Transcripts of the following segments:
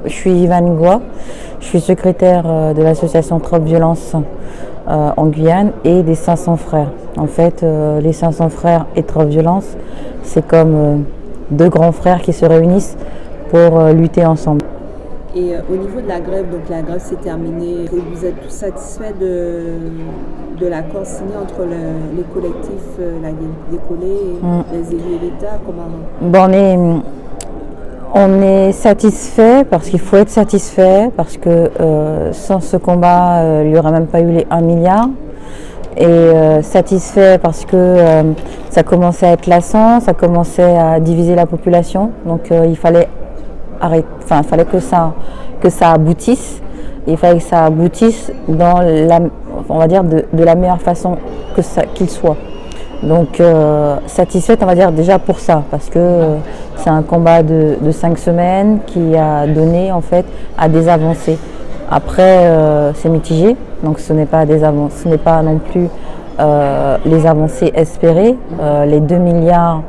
je suis Yvan Goua, je suis secrétaire de l'association Trop Violence en Guyane et des 500 frères. En fait, les 500 frères et Trop Violence, c'est comme deux grands frères qui se réunissent pour lutter ensemble. Et au niveau de la grève, donc la grève s'est terminée. Vous êtes tous satisfaits de l'accord signé entre les collectifs, la Décollée et les élus et l'État? Bon, on est satisfait parce qu'il faut être satisfait parce que sans ce combat, il n'y aurait même pas eu les 1 milliard. Et satisfait parce que ça commençait à être lassant, ça commençait à diviser la population. Donc il fallait que ça aboutisse. Il fallait que ça aboutisse dans on va dire de la meilleure façon qu'il soit. Donc satisfaite, on va dire déjà pour ça, parce que c'est un combat de 5 semaines qui a donné en fait à des avancées. Après c'est mitigé, donc ce n'est pas non plus les avancées espérées. Les 2 milliards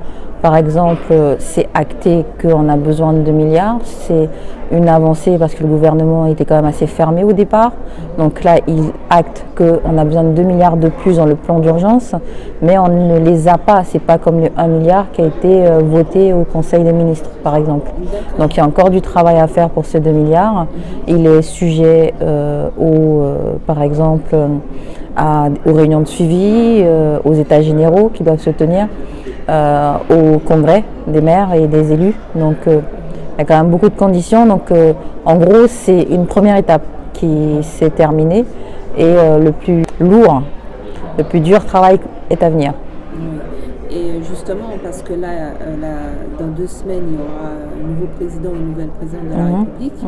par exemple, c'est acté qu'on a besoin de 2 milliards. C'est une avancée parce que le gouvernement était quand même assez fermé au départ. Donc là, il acte qu'on a besoin de 2 milliards de plus dans le plan d'urgence, mais on ne les a pas. C'est pas comme le 1 milliard qui a été voté au Conseil des ministres, par exemple. Donc il y a encore du travail à faire pour ces 2 milliards. Il est sujet par exemple, aux réunions de suivi, aux états généraux qui doivent se tenir. Au congrès des maires et des élus. Donc il y a quand même beaucoup de conditions. Donc en gros, c'est une première étape qui s'est terminée et le plus lourd, le plus dur travail est à venir. Et justement, parce que là, dans 2 semaines, il y aura un nouveau président, une nouvelle présidente de la République.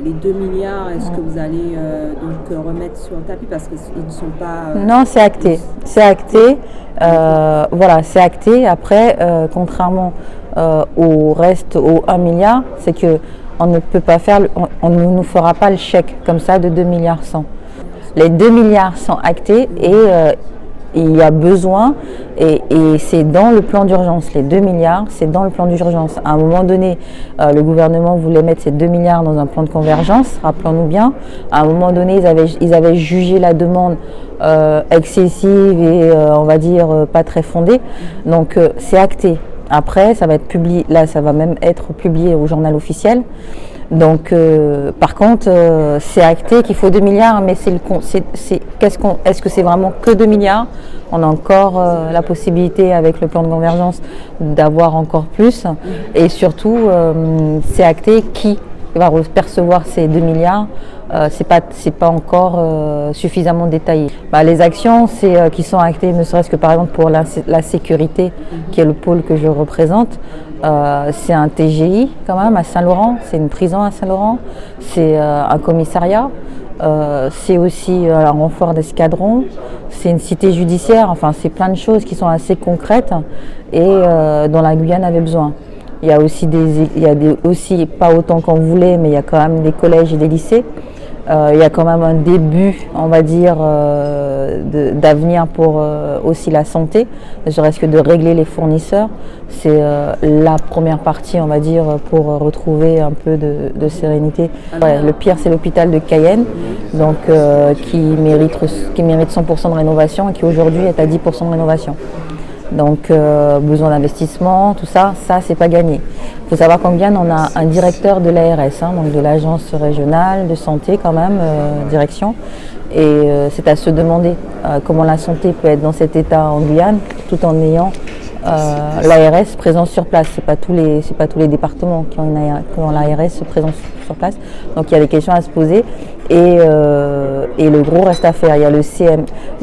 Les 2 milliards, est-ce que vous allez donc remettre sur le tapis parce qu'ils ne sont pas... Non, c'est acté. C'est acté. Voilà, c'est acté. Après, contrairement au reste, au 1 milliard, c'est que on ne peut pas on ne nous fera pas le chèque comme ça de 2 milliards 100. Les 2 milliards sont actés et il y a besoin, et c'est dans le plan d'urgence, les 2 milliards, c'est dans le plan d'urgence. À un moment donné, le gouvernement voulait mettre ces 2 milliards dans un plan de convergence, rappelons-nous bien. À un moment donné, ils avaient jugé la demande excessive et on va dire pas très fondée. Donc c'est acté. Après, ça va être publié, là ça va même être publié au journal officiel. Donc, par contre, c'est acté qu'il faut 2 milliards, mais est-ce que c'est vraiment que 2 milliards? On a encore la possibilité, avec le plan de convergence, d'avoir encore plus. Et surtout, c'est acté qui va percevoir ces 2 milliards. C'est pas encore suffisamment détaillé. Les actions qui sont actées, ne serait-ce que par exemple pour la sécurité, qui est le pôle que je représente. C'est un TGI quand même à Saint-Laurent, c'est une prison à Saint-Laurent, c'est un commissariat, c'est aussi un renfort d'escadron, c'est une cité judiciaire, enfin c'est plein de choses qui sont assez concrètes et dont la Guyane avait besoin. Il y a aussi pas autant qu'on voulait, mais il y a quand même des collèges et des lycées. Il y a quand même un début, on va dire, d'avenir pour aussi la santé, ne serait-ce que de régler les fournisseurs. C'est la première partie, on va dire, pour retrouver un peu de sérénité. Ouais, le pire, c'est l'hôpital de Cayenne, donc, qui mérite 100% de rénovation et qui aujourd'hui est à 10% de rénovation. Donc besoin d'investissement, tout ça c'est pas gagné. Il faut savoir qu'en Guyane, on a un directeur de l'ARS, donc de l'agence régionale de santé quand même, direction. Et c'est à se demander comment la santé peut être dans cet état en Guyane, tout en ayant l'ARS présent sur place. C'est pas tous les départements qui ont l'ARS présent sur place. Donc il y a des questions à se poser et le gros reste à faire. Il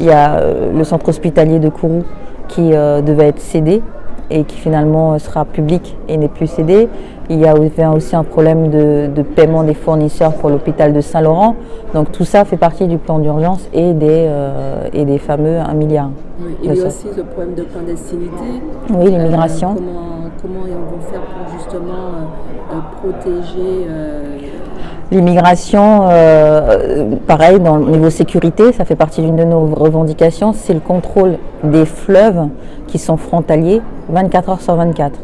y a le centre hospitalier de Kourou qui devait être cédé et qui finalement sera public et n'est plus cédé. Il y a aussi un problème de paiement des fournisseurs pour l'hôpital de Saint-Laurent. Donc tout ça fait partie du plan d'urgence et des fameux 1 milliard. Oui, il y a aussi le problème de clandestinité. Oui, l'immigration. Comment ils vont faire pour justement protéger l'immigration, pareil, au niveau sécurité, ça fait partie d'une de nos revendications, c'est le contrôle des fleuves qui sont frontaliers 24 heures sur 24.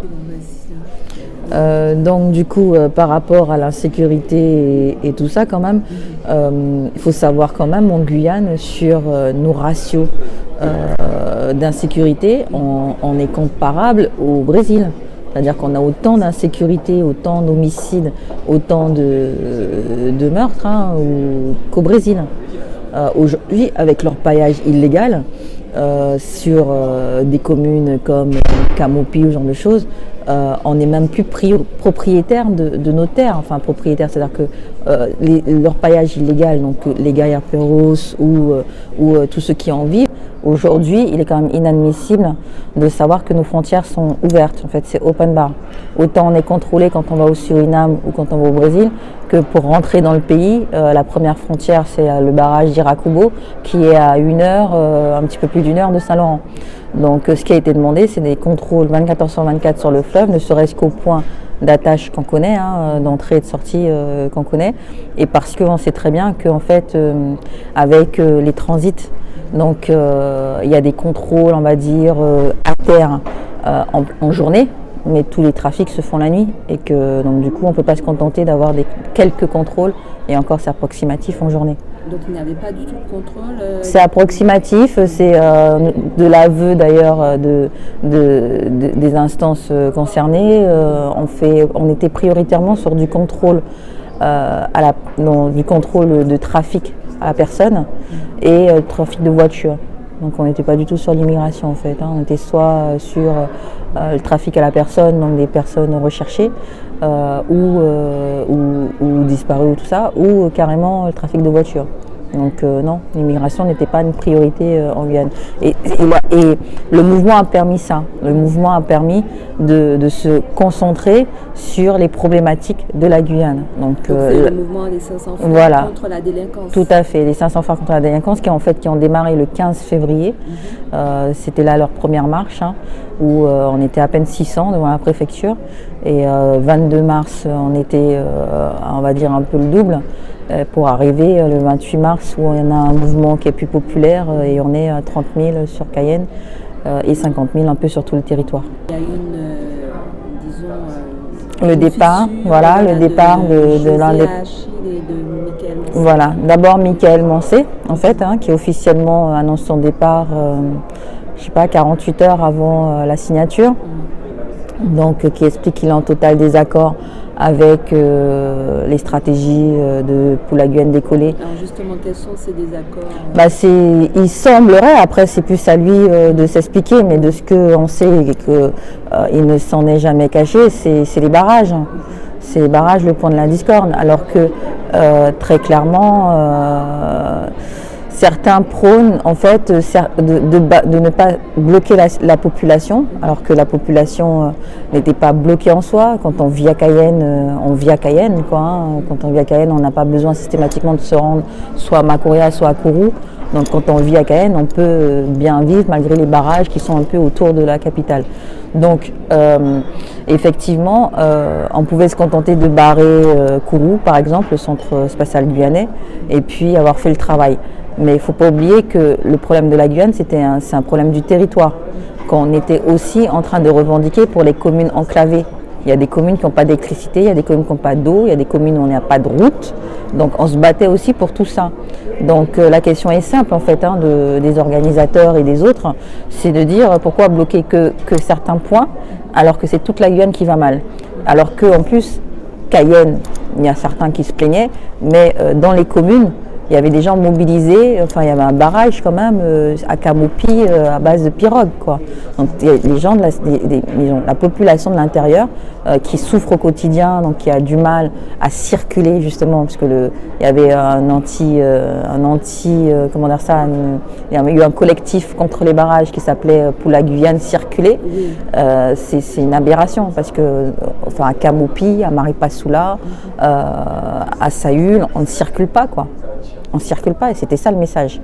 Donc du coup, par rapport à l'insécurité et tout ça quand même, il faut savoir quand même en Guyane sur nos ratios d'insécurité, on est comparable au Brésil. C'est-à-dire qu'on a autant d'insécurité, autant d'homicides, autant de meurtres qu'au Brésil. Aujourd'hui, avec l'orpaillage illégal sur des communes comme Camopi ou ce genre de choses, on n'est même plus propriétaire de nos terres. Enfin, propriétaire, c'est-à-dire que l'orpaillage illégal, donc les gaillards-perros ou tous ceux qui en vivent, aujourd'hui, il est quand même inadmissible de savoir que nos frontières sont ouvertes. En fait, c'est open bar. Autant on est contrôlé quand on va au Suriname ou quand on va au Brésil, que pour rentrer dans le pays, la première frontière, c'est le barrage d'Irakubo, qui est à 1 heure, un petit peu plus d'1 heure de Saint-Laurent. Donc, ce qui a été demandé, c'est des contrôles 24 heures sur 24 sur le fleuve, ne serait-ce qu'au point d'attache qu'on connaît, d'entrée et de sortie qu'on connaît, et parce qu'on sait très bien qu'en fait, avec les transits, donc il y a des contrôles, on va dire, à terre en journée, mais tous les trafics se font la nuit et que donc du coup on ne peut pas se contenter d'avoir quelques contrôles et encore c'est approximatif en journée. Donc il n'y avait pas du tout de contrôle C'est approximatif, c'est de l'aveu d'ailleurs des instances concernées. On était prioritairement sur du contrôle, du contrôle de trafic à la personne et trafic de voitures. Donc on n'était pas du tout sur l'immigration en fait, on était soit sur le trafic à la personne, donc des personnes recherchées ou disparues ou tout ça, ou carrément le trafic de voitures. Donc non, l'immigration n'était pas une priorité en Guyane. Et le mouvement a permis ça. Le mouvement a permis de se concentrer sur les problématiques de la Guyane. Donc c'est le mouvement des 500 frères voilà, contre la délinquance. Tout à fait, les 500 frères contre la délinquance qui ont démarré le 15 février. C'était là leur première marche, où on était à peine 600 devant la préfecture. Et 22 mars, on était, on va dire, un peu le double. Pour arriver le 28 mars où on a un mouvement qui est plus populaire et on est à 30 000 sur Cayenne et 50 000 un peu sur tout le territoire. Il y a le départ, voilà, le départ de l'un des... Voilà, d'abord Michael Mancé, en fait, qui officiellement annonce son départ, je sais pas, 48 heures avant la signature. Donc, qui explique qu'il est en total désaccord avec les stratégies pour la Guyane décollée. Alors justement, quels sont ces désaccords il semblerait, après c'est plus à lui de s'expliquer, mais de ce qu'on sait et qu'il ne s'en est jamais caché, c'est les barrages. C'est les barrages le point de la discorde, alors que très clairement... certains prônent en fait de ne pas bloquer la population, alors que la population n'était pas bloquée en soi. Quand on vit à Cayenne, on vit à Cayenne, quoi. Quand on vit à Cayenne, on n'a pas besoin systématiquement de se rendre soit à Macoria, soit à Kourou. Donc quand on vit à Cayenne, on peut bien vivre malgré les barrages qui sont un peu autour de la capitale. Donc effectivement, on pouvait se contenter de barrer Kourou, par exemple, le centre spatial guyanais, et puis avoir fait le travail. Mais il ne faut pas oublier que le problème de la Guyane, c'est un problème du territoire, qu'on était aussi en train de revendiquer pour les communes enclavées. Il y a des communes qui n'ont pas d'électricité, il y a des communes qui n'ont pas d'eau, il y a des communes où on n'a pas de route. Donc on se battait aussi pour tout ça. Donc la question est simple en fait, des organisateurs et des autres, c'est de dire pourquoi bloquer que certains points alors que c'est toute la Guyane qui va mal. Alors qu'en plus, Cayenne, il y a certains qui se plaignaient, mais dans les communes, il y avait des gens mobilisés, enfin il y avait un barrage quand même à Camopi à base de pirogues, quoi. Donc il y a les gens la population de l'intérieur qui souffre au quotidien, donc qui a du mal à circuler justement, parce que il y avait comment dire ça, il y a eu un collectif contre les barrages qui s'appelait Pour la Guyane circuler. C'est une aberration parce que à Camopi, à Maripasoula, à Saül, on ne circule pas, quoi. On ne circule pas et c'était ça le message,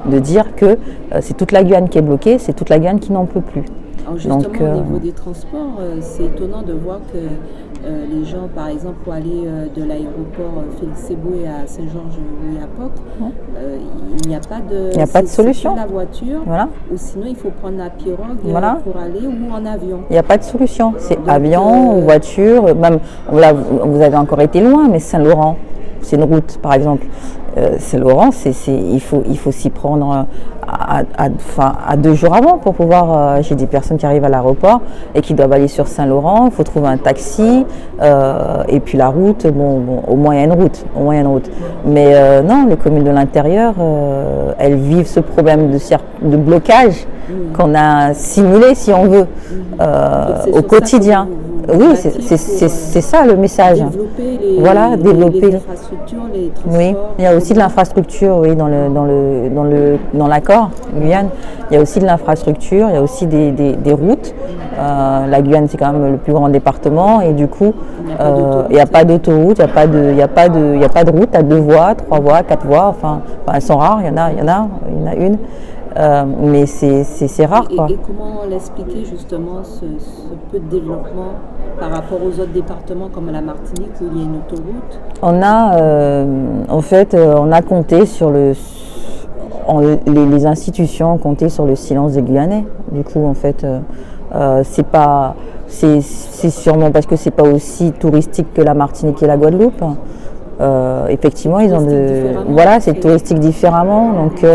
de dire que c'est toute la Guyane qui est bloquée, c'est toute la Guyane qui n'en peut plus. Alors justement, au niveau des transports, c'est étonnant de voir que les gens, par exemple, pour aller de l'aéroport Félix-Éboué à Saint-Georges-Oyapock, il n'y a pas de, il n'y a pas de solution. La voiture, voilà. Ou sinon il faut prendre la pirogue pour aller ou en avion. Il n'y a pas de solution. C'est avion ou voiture. Même là, vous avez encore été loin, mais Saint-Laurent, c'est une route, par exemple. Saint-Laurent, il faut s'y prendre à 2 jours avant pour pouvoir. J'ai des personnes qui arrivent à l'aéroport et qui doivent aller sur Saint-Laurent. Il faut trouver un taxi et puis la route. Au moins il y a une route. Mais non, les communes de l'intérieur, elles vivent ce problème de blocage qu'on a simulé, si on veut, au quotidien. Oui, c'est ça le message. Développer les infrastructures, les transports. Oui, il y a aussi de l'infrastructure, oui, dans l'accord Guyane. Il y a aussi de l'infrastructure, il y a aussi des routes. La Guyane, c'est quand même le plus grand département et du coup, il n'y a pas d'autoroute, il n'y a pas de route à 2 voies, 3 voies, 4 voies. Enfin, elles sont rares. Il y en a une. Mais c'est rare, quoi. Et comment l'expliquer justement ce peu de développement par rapport aux autres départements comme la Martinique où il y a une autoroute? On a compté sur les institutions ont compté sur le silence des Guyanais. Du coup, en fait, c'est sûrement parce que c'est pas aussi touristique que la Martinique et la Guadeloupe. Effectivement, ils ont c'est touristique différemment, donc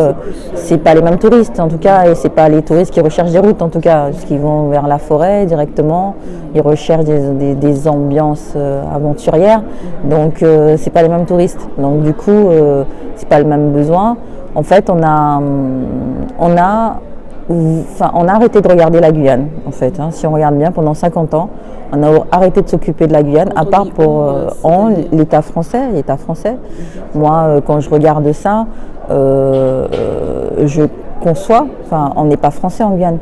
c'est pas les mêmes touristes en tout cas, et c'est pas les touristes qui recherchent des routes en tout cas, parce qu'ils vont vers la forêt directement, ils recherchent des ambiances aventurières, donc c'est pas les mêmes touristes, donc du coup c'est pas le même besoin. En fait, on a arrêté de regarder la Guyane, en fait. Si on regarde bien, pendant 50 ans, on a arrêté de s'occuper de la Guyane, à part pour l'État français. Moi, quand je regarde ça, je conçois, on n'est pas français en Guyane.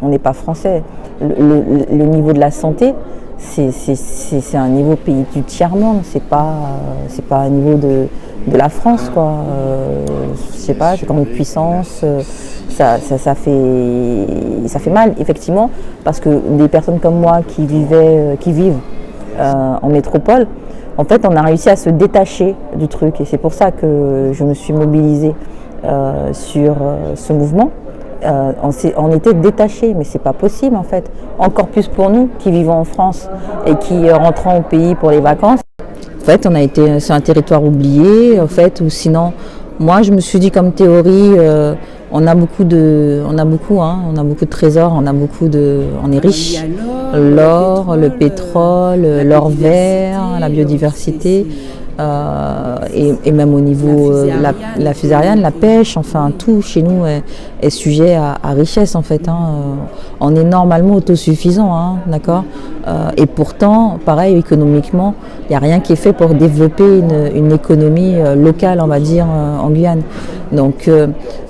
On n'est pas français. Le niveau de la santé, c'est un niveau pays du tiers-monde, c'est pas un niveau de la France, quoi. Je sais pas, c'est comme une puissance. Ça fait mal, effectivement, parce que des personnes comme moi qui vivent en métropole, en fait, on a réussi à se détacher du truc. Et c'est pour ça que je me suis mobilisée sur ce mouvement. On était détachés, mais c'est pas possible, en fait. Encore plus pour nous qui vivons en France et qui rentrons au pays pour les vacances. En fait, on a été sur un territoire oublié, en fait, ou sinon, moi, je me suis dit comme théorie. On a beaucoup de trésors, on est riche. L'or, le pétrole, l'or vert, la biodiversité, et même au niveau la fusariane, la pêche, enfin tout chez nous est sujet à richesse en fait. On est normalement autosuffisant, d'accord. Et pourtant, pareil, économiquement, il n'y a rien qui est fait pour développer une économie locale, on va dire, en Guyane. Donc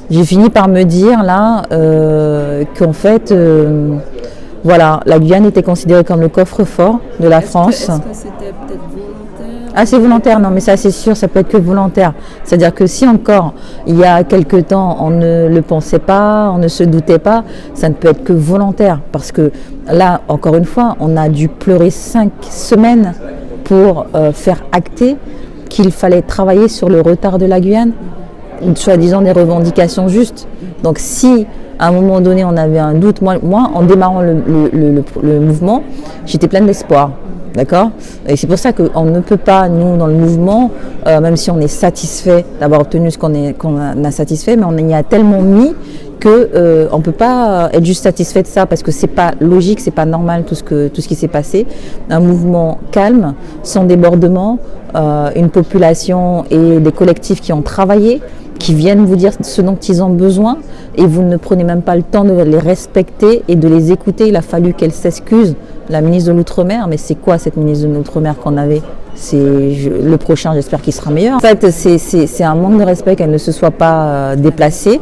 j'ai fini par me dire là qu'en fait, la Guyane était considérée comme le coffre-fort de la France. Est-ce que c'était peut-être volontaire? Ah, c'est volontaire, non, mais ça c'est sûr, ça peut être que volontaire. C'est-à-dire que si encore il y a quelque temps on ne le pensait pas, on ne se doutait pas, ça ne peut être que volontaire. Parce que là, encore une fois, on a dû pleurer 5 semaines pour faire acter qu'il fallait travailler sur le retard de la Guyane, soi-disant des revendications justes. Donc si à un moment donné on avait un doute, moi en démarrant le mouvement, j'étais pleine d'espoir, d'accord. Et c'est pour ça qu'on ne peut pas, nous dans le mouvement, même si on est satisfait d'avoir obtenu ce qu'on a satisfait, mais on y a tellement mis que on peut pas être juste satisfait de ça, parce que c'est pas logique, c'est pas normal tout ce qui s'est passé. Un mouvement calme, sans débordement, une population et des collectifs qui ont travaillé, qui viennent vous dire ce dont ils ont besoin, et vous ne prenez même pas le temps de les respecter et de les écouter. Il a fallu qu'elle s'excuse, la ministre de l'Outre-mer. Mais c'est quoi cette ministre de l'Outre-mer qu'on avait? Le prochain, j'espère qu'il sera meilleur. En fait, c'est un manque de respect qu'elle ne se soit pas déplacée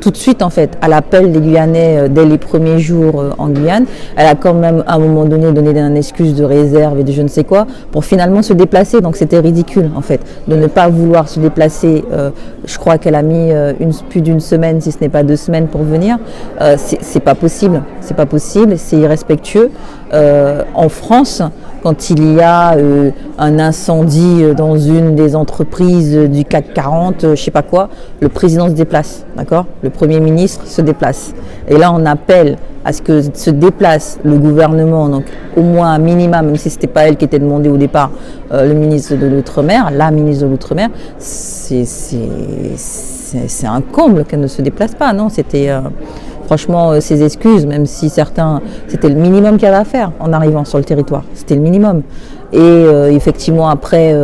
tout de suite, en fait, à l'appel des Guyanais dès les premiers jours en Guyane. Elle a quand même, à un moment donné, donné une excuse de réserve et de je ne sais quoi pour finalement se déplacer. Donc c'était ridicule, en fait, de ne pas vouloir se déplacer. Je crois qu'elle a mis plus d'une semaine, si ce n'est pas 2 semaines, pour venir. C'est pas possible. C'est pas possible. C'est irrespectueux. en France, quand il y a un incendie dans une des entreprises du CAC 40, je ne sais pas quoi, le président se déplace, d'accord ? Le Premier ministre se déplace. Et là, on appelle à ce que se déplace le gouvernement, donc au moins un minimum, même si ce n'était pas elle qui était demandée au départ, le ministre de l'Outre-mer, la ministre de l'Outre-mer, c'est un comble qu'elle ne se déplace pas, non ? C'était... Franchement, ses excuses, même si certains, c'était le minimum qu'il y avait à faire en arrivant sur le territoire. C'était le minimum. Et effectivement, après,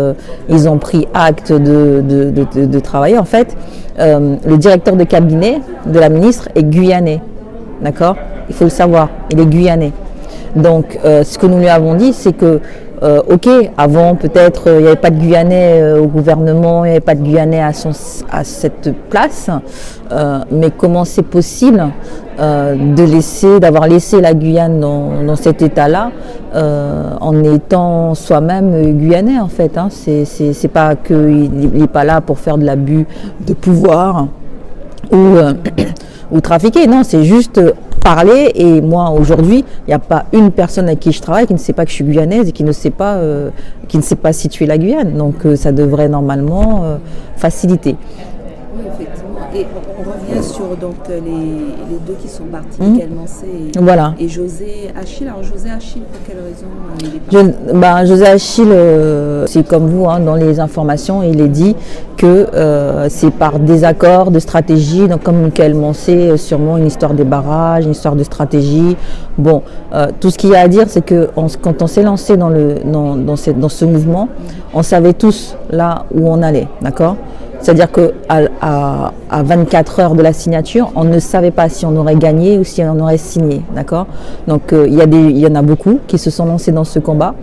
ils ont pris acte de travailler. En fait, le directeur de cabinet de la ministre est guyanais. D'accord ? Il faut le savoir. Il est guyanais. Donc, ce que nous lui avons dit, c'est que ok, avant peut-être il n'y avait pas de Guyanais au gouvernement, il n'y avait pas de Guyanais à cette place, mais comment c'est possible d'avoir laissé la Guyane dans cet état-là en étant soi-même Guyanais en fait, hein. C'est pas qu'il n'est pas là pour faire de l'abus de pouvoir ou trafiquer, non, c'est juste parler. Et moi aujourd'hui, il n'y a pas une personne avec qui je travaille qui ne sait pas que je suis guyanaise et qui ne sait pas situer la Guyane. Donc ça devrait normalement faciliter. Oui, effectivement. Et on revient sur donc, les deux qui sont partis, Michael Mancé et José Achille. Alors José Achille, pour quelle raison il est parti? José Achille, c'est comme vous, hein, dans les informations, il est dit que c'est par désaccord de stratégie, donc comme Michael Mancé, sûrement une histoire des barrages, une histoire de stratégie. Bon, tout ce qu'il y a à dire, c'est que quand on s'est lancé dans ce mouvement, on savait tous là où on allait, d'accord ? C'est-à-dire qu'à 24 heures de la signature, on ne savait pas si on aurait gagné ou si on aurait signé, d'accord ? Donc il y en a beaucoup qui se sont lancés dans ce combat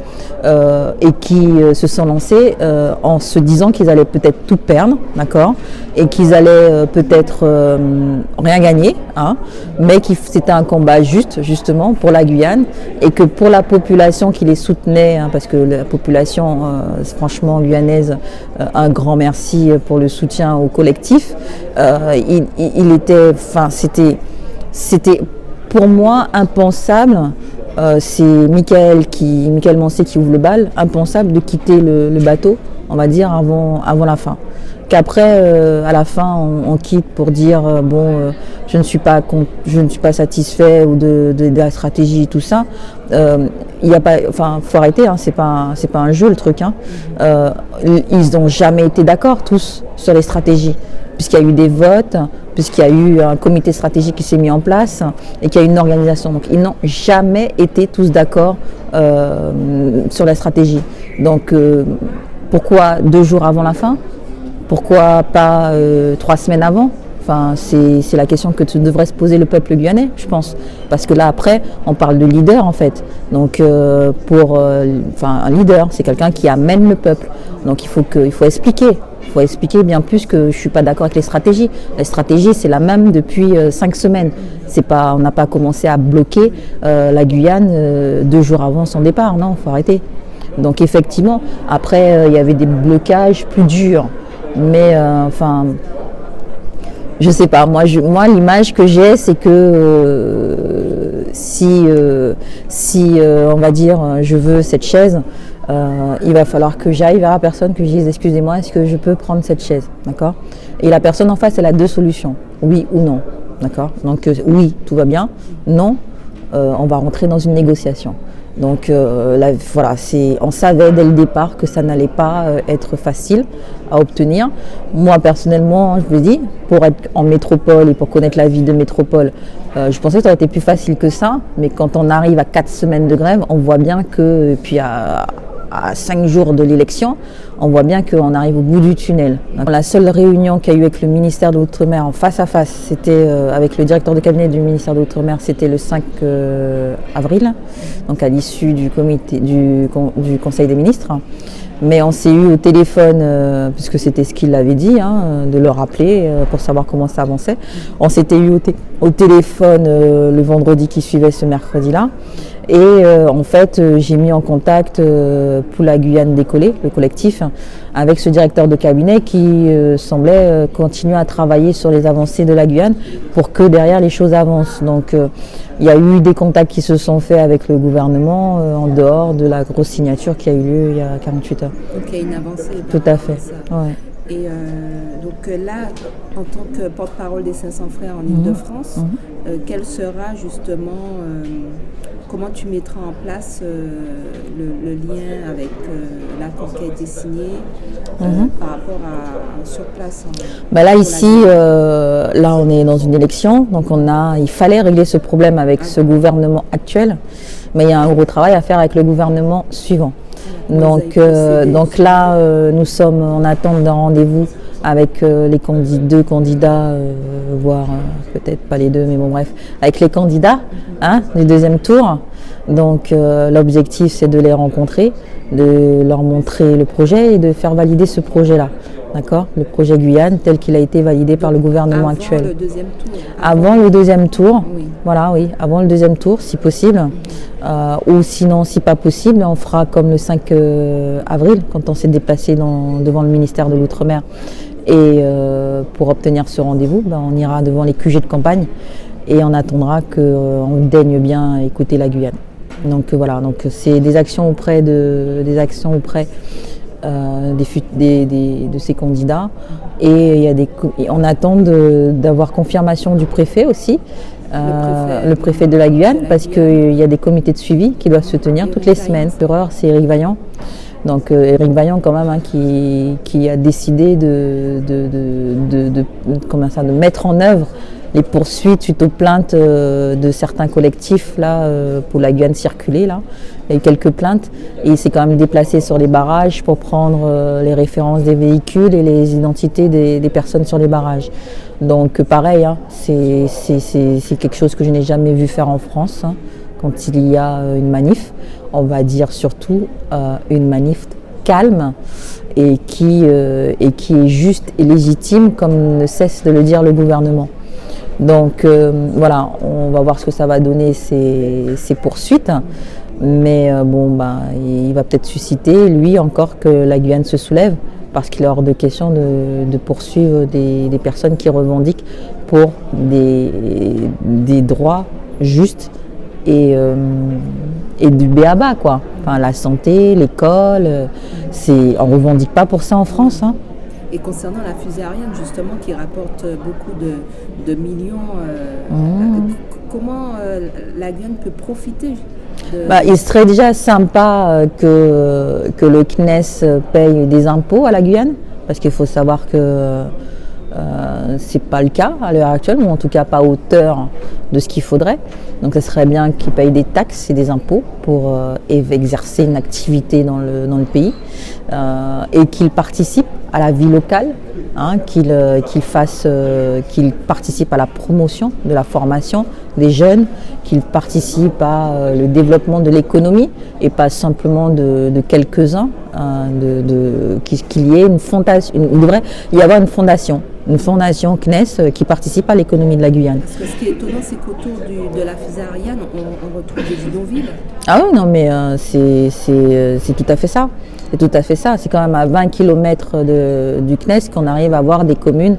et qui se sont lancés en se disant qu'ils allaient peut-être tout perdre, d'accord ? Et qu'ils allaient peut-être rien gagner, hein, mais que c'était un combat justement pour la Guyane, et que pour la population qui les soutenait, hein, parce que la population franchement guyanaise, un grand merci pour le soutien au collectif. C'était pour moi impensable. C'est Michael Mancé qui ouvre le bal, impensable de quitter le bateau, on va dire, avant la fin. Qu'après, à la fin, on quitte pour dire je ne suis pas satisfait ou de la stratégie et tout ça. Faut arrêter, hein, c'est pas un jeu le truc, hein. Ils n'ont jamais été d'accord tous sur les stratégies, puisqu'il y a eu des votes, puisqu'il y a eu un comité stratégique qui s'est mis en place et qu'il y a eu une organisation. Donc ils n'ont jamais été tous d'accord sur la stratégie. Donc pourquoi 2 jours avant la fin ? Pourquoi pas 3 semaines avant ? Enfin, c'est la question que devrait se poser le peuple guyanais, je pense. Parce que là, après, on parle de leader, en fait. Donc, un leader, c'est quelqu'un qui amène le peuple. Donc, il faut expliquer. Il faut expliquer bien plus que je ne suis pas d'accord avec les stratégies. La stratégie, c'est la même depuis 5 semaines. On n'a pas commencé à bloquer la Guyane 2 jours avant son départ. Non, il faut arrêter. Donc, effectivement, après, il y avait des blocages plus durs. Mais je sais pas, moi l'image que j'ai, c'est que si on va dire je veux cette chaise, il va falloir que j'aille vers la personne, que je dise excusez-moi, est-ce que je peux prendre cette chaise, d'accord ? Et la personne en face, elle a 2 solutions, oui ou non, d'accord ? Donc oui, tout va bien, non, on va rentrer dans une négociation. Donc on savait dès le départ que ça n'allait pas être facile à obtenir. Moi personnellement, je vous dis, pour être en métropole et pour connaître la vie de métropole, je pensais que ça aurait été plus facile que ça, mais quand on arrive à 4 semaines de grève, on voit bien que, puis à 5 jours de l'élection, on voit bien qu'on arrive au bout du tunnel. Donc, la seule réunion qu'il y a eu avec le ministère de l'Outre-mer en face à face, c'était avec le directeur de cabinet du ministère de l'Outre-mer, c'était le 5 avril, donc à l'issue du Conseil des ministres. Mais on s'est eu au téléphone, puisque c'était ce qu'il avait dit, hein, de le rappeler pour savoir comment ça avançait. On s'était eu au téléphone le vendredi qui suivait ce mercredi-là. Et en fait, j'ai mis en contact pour la Guyane décollée, le collectif, avec ce directeur de cabinet qui semblait continuer à travailler sur les avancées de la Guyane pour que derrière les choses avancent. Donc il y a eu des contacts qui se sont faits avec le gouvernement en dehors de la grosse signature qui a eu lieu il y a 48 heures. Donc il y a une avancée. Tout à fait. Ouais. Et donc là, en tant que porte-parole des 500 frères en Île-de-France, quel sera justement, comment tu mettras en place le lien avec l'accord qui a été signé par rapport à sur place là ici, là on est dans une élection, donc il fallait régler ce problème avec ce gouvernement actuel, mais il y a un gros travail à faire avec le gouvernement suivant. Donc là, nous sommes en attente d'un rendez-vous avec les deux candidats, voire peut-être pas les deux, mais bon bref, avec les candidats du deuxième tour. Donc l'objectif c'est de les rencontrer, de leur montrer le projet et de faire valider ce projet-là. D'accord, le projet Guyane tel qu'il a été validé par le gouvernement actuel. Avant le deuxième tour. Avant le deuxième tour, oui. Voilà, oui, avant le deuxième tour, si possible. Ou sinon, si pas possible, on fera comme le 5 avril, quand on s'est déplacé devant le ministère de l'Outre-mer. Et pour obtenir ce rendez-vous, on ira devant les QG de campagne et on attendra qu'on daigne bien écouter la Guyane. Donc voilà, donc c'est des actions auprès de ces candidats et on attend d'avoir confirmation du préfet aussi, le préfet de la Guyane, parce qu'il y a des comités de suivi qui doivent se tenir toutes les semaines. L'erreur, c'est Éric Vaillant. Donc Éric Vaillant quand même qui a décidé de mettre en œuvre les poursuites suite aux plaintes de certains collectifs là, pour la Guyane circulée là. Il y a eu quelques plaintes et il s'est quand même déplacé sur les barrages pour prendre les références des véhicules et les identités des personnes sur les barrages. Donc pareil, c'est quelque chose que je n'ai jamais vu faire en France. Quand il y a une manif, on va dire surtout une manif calme et qui est juste et légitime comme ne cesse de le dire le gouvernement. Donc voilà, on va voir ce que ça va donner ces poursuites, mais il va peut-être susciter lui encore que la Guyane se soulève, parce qu'il est hors de question de poursuivre des personnes qui revendiquent pour des droits justes et du b.a.-ba quoi. Enfin, la santé, l'école, on ne revendique pas pour ça en France. Et concernant la fusée Ariane, justement, qui rapporte beaucoup de millions, comment la Guyane peut profiter il serait déjà sympa que le CNES paye des impôts à la Guyane, parce qu'il faut savoir que c'est pas le cas à l'heure actuelle, ou en tout cas pas à hauteur de ce qu'il faudrait. Donc ce serait bien qu'ils payent des taxes et des impôts pour exercer une activité dans le pays, et qu'ils participent à la vie locale, qu'ils participent à la promotion de la formation des jeunes, qu'ils participent à le développement de l'économie et pas simplement de quelques-uns, qu'il y ait une fondation. Il devrait y avoir une fondation CNES qui participe à l'économie de la Guyane. Parce que ce qui est étonnant, c'est qu'autour de la fusée Ariane, on retrouve des bidonvilles. Ah oui, non, mais c'est tout à fait ça. C'est tout à fait ça. C'est quand même à 20 km du CNES qu'on arrive à avoir des communes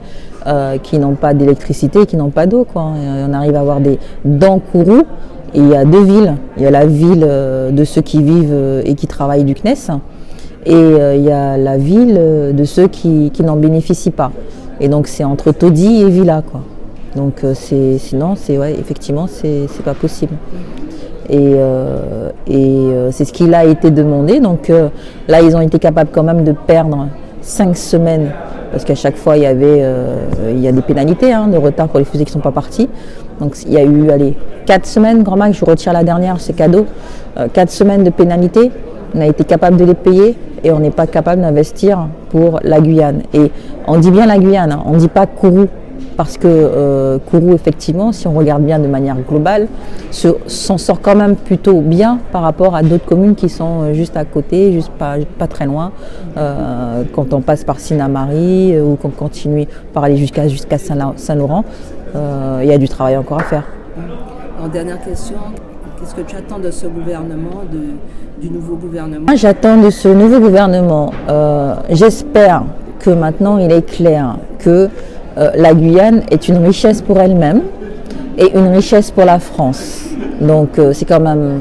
qui n'ont pas d'électricité, qui n'ont pas d'eau, quoi. On arrive à avoir dans Kourou, et il y a deux villes. Il y a la ville de ceux qui vivent et qui travaillent du CNES, et il y a la ville de ceux qui n'en bénéficient pas. Et donc c'est entre taudis et villa, quoi. Donc sinon, effectivement, c'est pas possible. Et c'est ce qui a été demandé. Donc là, ils ont été capables quand même de perdre 5 semaines, parce qu'à chaque fois, il y a des pénalités de retard pour les fusées qui ne sont pas parties. Donc il y a eu 4 semaines, grand max, je retire la dernière, c'est cadeau. 4 semaines de pénalités, on a été capable de les payer et on n'est pas capable d'investir pour la Guyane. Et on dit bien la Guyane, on ne dit pas Kourou. Parce que Kourou, effectivement, si on regarde bien de manière globale, s'en sort quand même plutôt bien par rapport à d'autres communes qui sont juste à côté, juste pas très loin. Quand on passe par Sinnamary ou qu'on continue par aller jusqu'à Saint-Laurent, il y a du travail encore à faire. En dernière question, Qu'est-ce que tu attends de ce gouvernement, du nouveau gouvernement? Moi, j'attends de ce nouveau gouvernement, j'espère que maintenant il est clair que la Guyane est une richesse pour elle-même et une richesse pour la France. Donc c'est quand même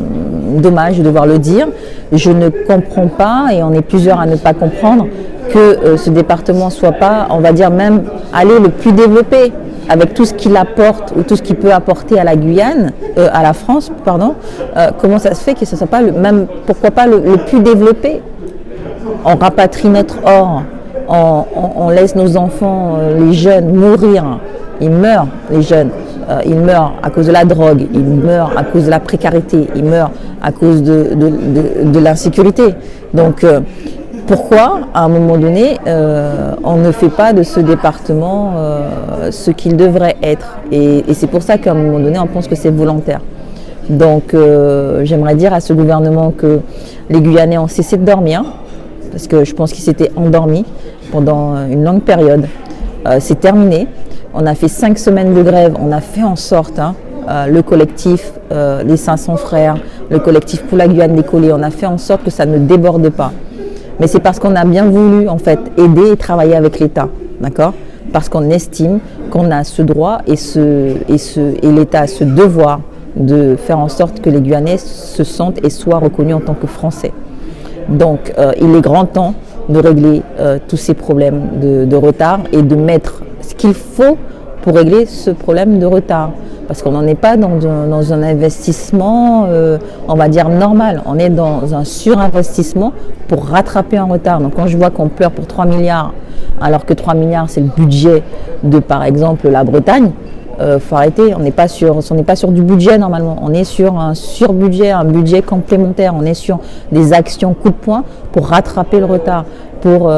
dommage de devoir le dire. Je ne comprends pas, et on est plusieurs à ne pas comprendre, que ce département soit pas, on va dire même, aller le plus développé avec tout ce qu'il apporte ou tout ce qu'il peut apporter à la Guyane, à la France, pardon. Comment ça se fait que ce ne soit pas le même, pourquoi pas le plus développé? On rapatrie notre or, on laisse nos enfants, les jeunes, mourir. Ils meurent, les jeunes. Ils meurent à cause de la drogue, ils meurent à cause de la précarité, ils meurent à cause de l'insécurité. Donc, pourquoi, à un moment donné, on ne fait pas de ce département ce qu'il devrait être? Et c'est pour ça qu'à un moment donné, on pense que c'est volontaire. Donc, j'aimerais dire à ce gouvernement que les Guyanais ont cessé de dormir, parce que je pense qu'ils s'étaient endormis pendant une longue période. C'est terminé. On a fait 5 semaines de grève, on a fait en sorte, le collectif les 500 frères, le collectif pour la Guyane décollée, on a fait en sorte que ça ne déborde pas. Mais c'est parce qu'on a bien voulu en fait aider et travailler avec l'État, d'accord? Parce qu'on estime qu'on a ce droit et l'État a ce devoir de faire en sorte que les Guyanais se sentent et soient reconnus en tant que Français. Donc il est grand temps de régler tous ces problèmes de retard et de mettre ce qu'il faut pour régler ce problème de retard. Parce qu'on n'en est pas dans un investissement, on va dire, normal. On est dans un surinvestissement pour rattraper un retard. Donc quand je vois qu'on pleure pour 3 milliards, alors que 3 milliards, c'est le budget de, par exemple, la Bretagne, faut arrêter. On n'est pas sur du budget normalement. On est sur un surbudget, un budget complémentaire. On est sur des actions coup de poing pour rattraper le retard, pour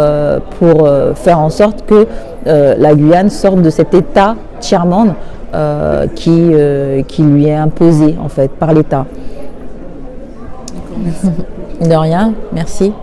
faire en sorte que la Guyane sorte de cet état tiers-monde qui lui est imposé en fait par l'État. D'accord, merci. De rien, merci.